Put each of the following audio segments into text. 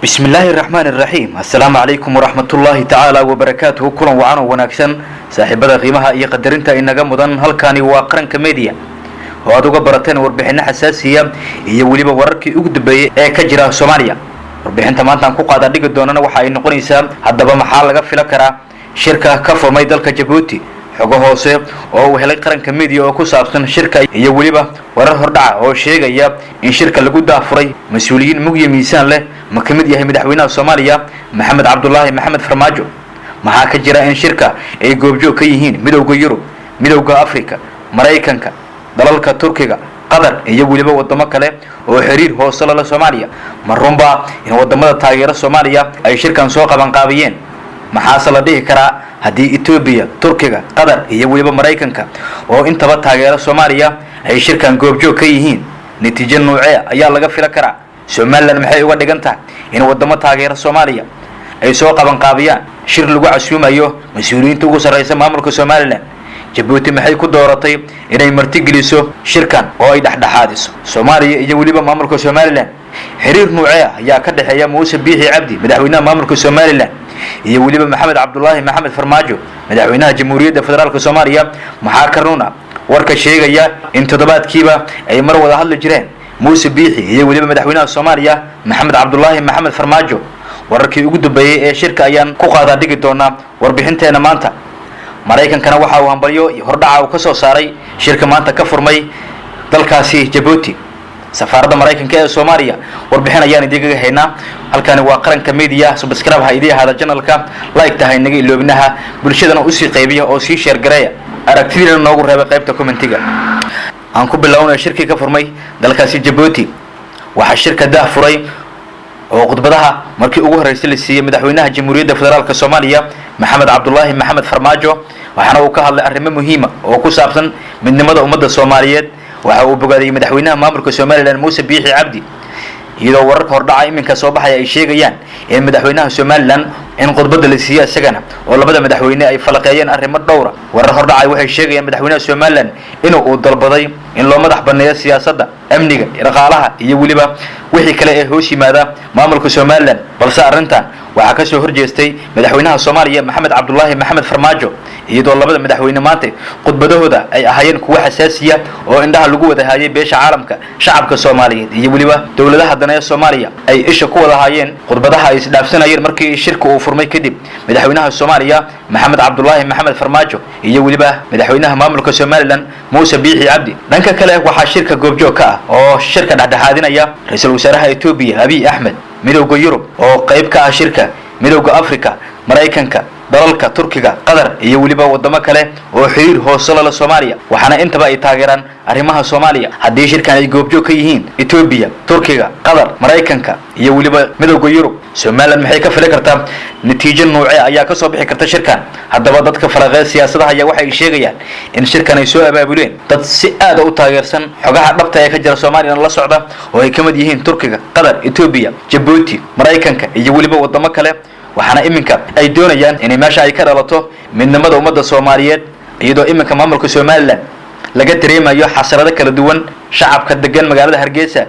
بسم الله الرحمن الرحيم السلام عليكم ورحمة الله تعالى وبركاته كل وعنا ونكسن صاحبة قيمها يقدرنت إنك مدن هل كان واقرن كميديا وهذا برتين وربحنا حساسية يولي بورك يقدب كجرا سوماليا وربحنا ما تنقو قادر ديك دوننا وحاي نقول إنسان هذا بمحل غفلة كرا شركة كفر ميدل كجبوتي xogo hoose oo helay qaranka media oo ku saabsan shirka iyo waliba warar hordhac oo sheegaya in shirka lagu daafuray mas'uuliyiin mugyo miisaan leh ma kamid yahay madaxweynaha Soomaaliya Maxamed Cabdullaahi Maxamed Farmaajo maxaa ka jira in shirka ay goobjoog ka yihiin midowga Yurub midowga Afrika Mareykanka dalalka Turkiga Qatar iyo waliba wadamo kale oo xiriir hoose la leh Soomaaliya marunba in wadamada taageera Soomaaliya ay shirkan soo qaban qaabiyeen maxaa la dhihi karaa haddii Ethiopia Turkiga Qatar iyo waliba Mareykanka oo intaba taageera Soomaaliya ay shirkan goobjoog ka yihiin natiijo noocee ayaa laga filan karaa Somaliland maxay uga dhigan tahay in wadamo taageera Soomaaliya ay soo qaban qaabiyaan shir lagu casuumayo mas'uuliyiinta ugu sareysa maamulka Somaliland Jabuuti maxay ku dooratay inay martigeliso shirkan oo ay dhaxdhaxaadiso Soomaaliya iyo waliba maamulka Somaliland xiriir noocee ayaa ka dhaxeeya Muuse Biixi Cabdi madaxweynaha maamulka Somaliland iyo waliba Maxamed Cabdullaahi Maxamed Farmaajo madaxweynaha Jamhuuriyadda Federaalka Soomaaliya maxaa karnuna warka sheegaya in toddobaadkiiba ay mar wada hadli jireen Muuse Biixi iyo waliba madaxweynaha Soomaaliya Maxamed Cabdullaahi Maxamed Farmaajo wararkii ugu dambeeyay ee shirka ayaan ku qaada dhigi doonaa warbixinteena maanta Mareykankana waxa uu hambalyo hordhaca ka soo saaray shirka maanta ka furmay dalkaasi Jabuuti سفارة مريكان كأي سوماليا وربحنا يعني دقيقة هنا هل كان واقرن كميديا سبسكرايب هايديا هذا الجنال كام لايك تهاي نجي اللي بنها بالشدة أوسي قيبية أو سي شير قراية أركتير النوغر هذا قيب تكومنتيجا عنكم باللون الشركة كفرمي دلكاسي جبوتي وحشركة ده فري وقد بدها مركي أوه رئيس السياسة مدحوينها جمهورية فدرالك الصومالية محمد عبد الله محمد فرماجو وحنا وكهل الأرمى مهمة وكوسابسن من نمط أمد الصوماليات waxa uu bogaday madaxweynaha maamulka Soomaaliland Muuse Biixi Cabdi iyadoo wararka hordhacay iminka soo baxay ay sheegayaan in madaxweynaha Soomaaliland in qodbada la siiyay isagana oo labada madaxweyne ay falaqeeyeen arrimo dhowr ah warar hordhacay waxay sheegayaan madaxweynaha Soomaaliland inuu dalbaday in loo madax baneeyo siyaasadda amniga dhaqaalaha iyo waliba wixii kale ee hoos yimaada maamulka Soomaaliland balse arrintan waxa ka soo horjeestay madaxweynaha Soomaaliya Maxamed Cabdullaahi Maxamed Farmaajo iyadoo labada madaxweyne maanta qodbadahooda ay ahaayeen kuwa xasaasiya oo indhaha lagu wada haayay beesha caalamka shacabka Soomaaliyeed iyo waliba dawladaha danaha Soomaaliya ay isha ku wada haayeen qodbadaha ay isdhaafsanayeen markii shirku uu furmay kadib madaxweynaha Soomaaliya Maxamed Cabdullaahi Maxamed Farmaajo iyo waliba madaxweynaha maamulka Somaliland Muuse Biixi Cabdi dhanka kale waxa shirka goobjoog ka ah oo shirka dhaxdhaxaadinaya ra'iisul wasaaraha Ethiopia Abiy Ahmed midowga Yurub oo qayb ka ah shirka midowga Afrika Mareykanka dalalka Turkiga Qatar iyo waliba wadamo kale oo xiriir hoose la Soomaaliya waxana intaba ay taageeraan arrimaha Soomaaliya haddii shirkan ay goobjoog ka yihiin Ethiopia Turkiga Qatar Mareykanka iyo waliba midowga Yurub Somaliland maxay ka filan kartaa natiijo noocee ayaa ka soo bixi karta shirkan haddaba dadka faraqeed siyaasadda ayaa waxay sheegayaan in shirkan ay soo abaabuleen dad si aad u taageersan xogaha dhabta ee ka jira Soomaaliya la socda oo ay kamid yihiin Turkiga Qatar Ethiopia Jabuuti Mareykanka iyo waliba wadamo kale waxana iminka ay doonayaan in meesha ay ka dhalato midnimada ummadda Soomaaliyeed iyadoo iminka maamulka Somaliland laga dareemayo xasarado kala duwan shacabka degan magaalada Hargeysa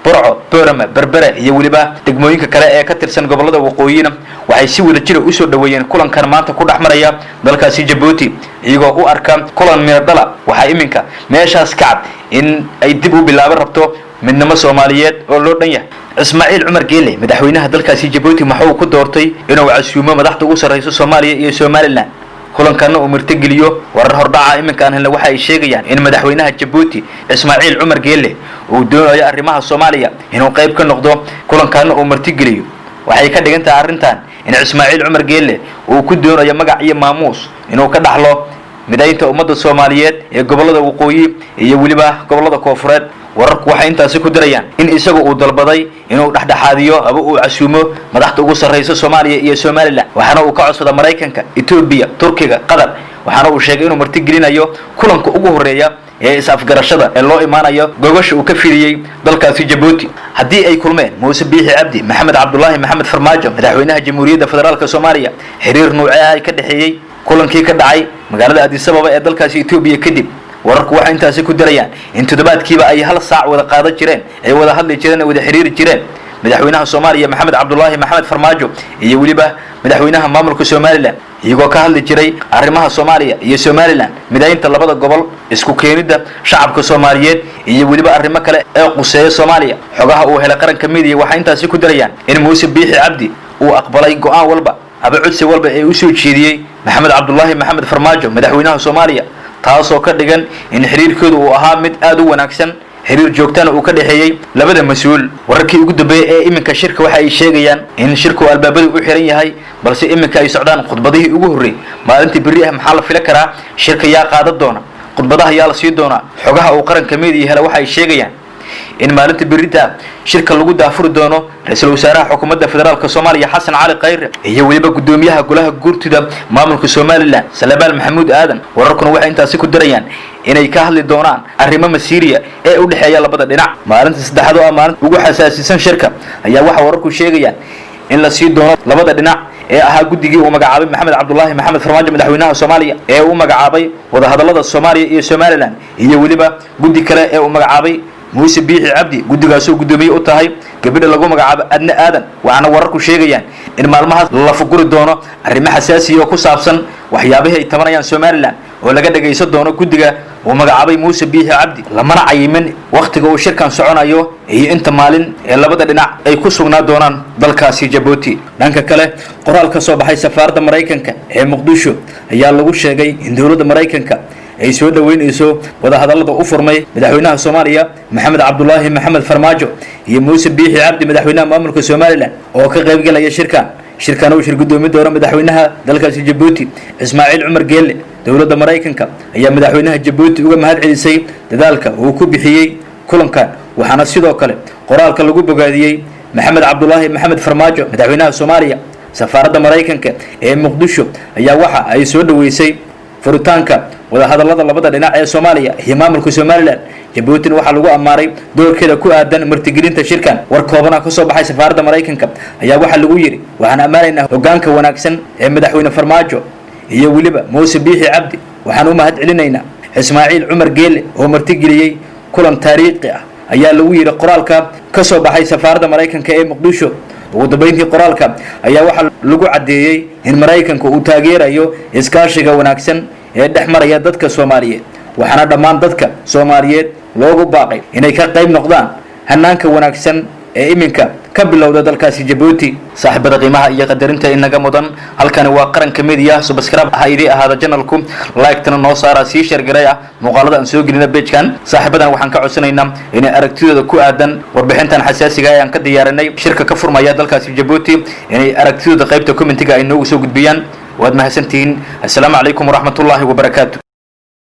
Burco Boorama Berbera iyo waliba degmooyinka kale ee ka tirsan gobolada waqooyiina waxay si wada jir u soo dhaweeyeen kulankan maanta ku dhaxmaraya dalkaasi Jabuuti iyagoo u arka kulan meedala waxa iminka meeshaas ka cad in ay dib u bilaaban rabto midnimo Soomaaliyeed oo loo dhan yahay Ismaaciil Cumar Geele madaxweynaha dalkaasi Jabuuti maxuu ku doortay inuu casuumo madaxda ugu sareysa Soomaaliya iyo Somaliland kulankan uu martigeliyo warar hordhaca iminka aan waxa ay sheegayaan in madaxweynaha Jabuuti Ismaaciil Cumar Geele uu doonayo arrimaha Soomaaliya inuu qayb ka noqdo kulankan uu martigeliyo waxay ka dhigan tahay arrintan in Ismaaciil Cumar Geele uu ku doonayo magac iyo maamuus inuu ka dhaxlo midaynta ummadda Soomaaliyeed ee gobolada waqooyi iyo waliba gobolada koonfureed wararku waxay intaas ku dirayaan in isagu uu dalbaday inuu dhaxdhaxaadiyo aba uu casuumo madaxda ugu sareysa Soomaaliya iyo Somaliland waxana uu ka codsaday Mareykanka Ethiopia Turkiga Qatar waxana uu sheegay inuu martigelinayo kulanka ugu horeeya ee is-afgarashada ee loo imaanayo gogosha uu ka fidiyay dalkaasi Jabuuti haddii ay kulmeen Muuse Biixi Cabdi Maxamed Cabdullaahi Maxamed Farmaajo madaxweynaha Jamhuuriyadda Federaalka Soomaaliya xiriir noocee ay ka dhaxeeyay kulankii ka dhacay magaalada Addis Ababa ee dalkaasi Ethiopia kadib wararku waxa intaas ku dirayaan in toddobaadkiiba ay hal saac wada qaadan jireen ay wada hadli jireen wada xiriiri jireen madaxweynaha Soomaaliya Maxamed Cabdullaahi Maxamed Farmaajo iyo waliba madaxweynaha maamulka Somaliland iyagoo ka hadli jiray arrimaha Soomaaliya iyo Somaliland midaynta labada gobol isku keenida shacabka Soomaaliyeed iyo waliba arrimo kale ee quseeya Soomaaliya xogaha uu helay qaranka media waxa intaasi ku darayaan in Muuse Biixi Cabdi uu aqbalay go'aan walba aba codsi walba ee uu soo jeediyay Maxamed Cabdullaahi Maxamed Farmaajo madaxweynaha Soomaaliya taasoo ka dhigan in xiriirkoodu uu ahaa mid aad u wanaagsan xiriir joogtana uu ka dhaxeeyay labada mas'uul wararkii ugu dambeeyay ee iminka shirka waxa ay sheegayaan in shirku albaabadu u xiran yahay balse iminka ay socdaan khudbadihii ugu horeeyay maalintii bari ah maxaa la filan karaa shirka yaa qaadan doona khudbadaha yaa la sii doona xogaha uu qaranka media hela waxa ay sheegayaan in maalintii birita shirka lagu daafuri doono ra'iisul wasaaraha xukuumadda federaalka Soomaaliya Xasan Cali Khayre iyo waliba gudoomiyaha golaha guurtida maamulka Somaliland Salabaal Maxamuud Aadan wararkuna waxa intaasi ku darayaan inay ka hadli doonaan arrimo masiiriya ee u dhaxeeya labada dhinac maalinta saddexaad oo ammaan ugu xasaasisan shirka ayaa waxa wararku sheegayaan in la sii doono labada dhinac ee ahaa guddigii uu magacaabay Maxamed Cabdullaahi Maxamed Farmaajo madaxweynaha Soomaaliya ee uu magacaabay wada hadallada Soomaaliya iyo Somaliland iyo waliba guddi kale ee uu magacaabay Muuse Biixi Cabdi guddigaasoo gudoomiye u tahay gabadha lagu magacaabo Adna Aadan waxaana wararku sheegayaan in maalmaha la fuguri doono arrimo xasaasi ah oo ku saabsan waxyaabaha ay tabanayaan Somaliland oo laga dhageysan doono guddiga uu magacaabay Muuse Biixi Cabdi lamana cayimin waqtiga uu shirkan soconayo iyo inta maalin ee labada dhinac ay ku sugnaa doonaan dalkaasi Jabuuti dhanka kale qoraal ka soo baxay safaaradda Mareykanka ee Muqdisho ayaa lagu sheegay in dawladda Mareykanka ay soo dhaweynayso wada hadallada u furmay madaxweynaha Soomaaliya Maxamed Cabdullaahi Maxamed Farmaajo iyo Muuse Biixi Cabdi madaxweynaha maamulka Somaliland oo ka qayb galaya shirkan uu shir gudoomiye doona madaxweynaha dalkaasi Jabuuti Ismaaciil Cumar Geelle dawladda Mareykanka ayaa madaxweynaha Jabuuti uga mahad celisay dadaalka uu ku bixiyay kulankan waxaana sidoo kale qoraalka lagu bogaadiyay Maxamed Cabdullaahi Maxamed Farmaajo madaxweynaha Soomaaliya safaaradda Mareykanka ee Muqdisho ayaa waxa ay soo dhaweysay furitaanka wada hadallada labada dhinac ee Soomaaliya iyo maamulka Somaliland Jabuuti waxa lagu amaaray doorkeeda ku aadan martigelinta shirkan war kooban ka soo baxay safaaradda Mareykanka ayaa waxa lagu yiri waxaan amaanaynaa hoggaanka wanaagsan ee madaxweyne Farmaajo iyo waliba Muuse Biixi Cabdi waxaan u mahad celinaynaa Ismaaciil Cumar Geelle oo martigeliyay kulan taariikhi ah ayaa lagu yiri qoraalka ka soo baxay safaaradda Mareykanka ee Muqdisho ugu dambeyntii qoraalka ayaa waxa lagu cadeeyay in Mareykanka uu taageerayo iskaashiga wanaagsan ee dhexmaraya dadka Soomaaliyeed waxaana dhammaan dadka Soomaaliyeed loogu baaqay inay ka qayb noqdaan hanaanka wanaagsan ee iminka ka bilowda dalkaasi Jabuuti saaxiibada qiimaha iyo qadarinta inaga mudan halkani waa qaranka media subscribe ha idii ahaada channelku like tan noo saara si share gareeya muuqaalada aan soo gelina page-kan saaxiibadan waxaan ka codsanaynaa inay aragtidooda ku aadan warbixintan xasaasiga ah ee aan ka diyaarinay shirka ka furmaya dalkaasi Jabuuti inay aragtidooda qaybta commentiga ay noogu soo gudbiyaan waad mahadsantihiin assalaamu calaykum waraxmatullaahi wabarakaatuh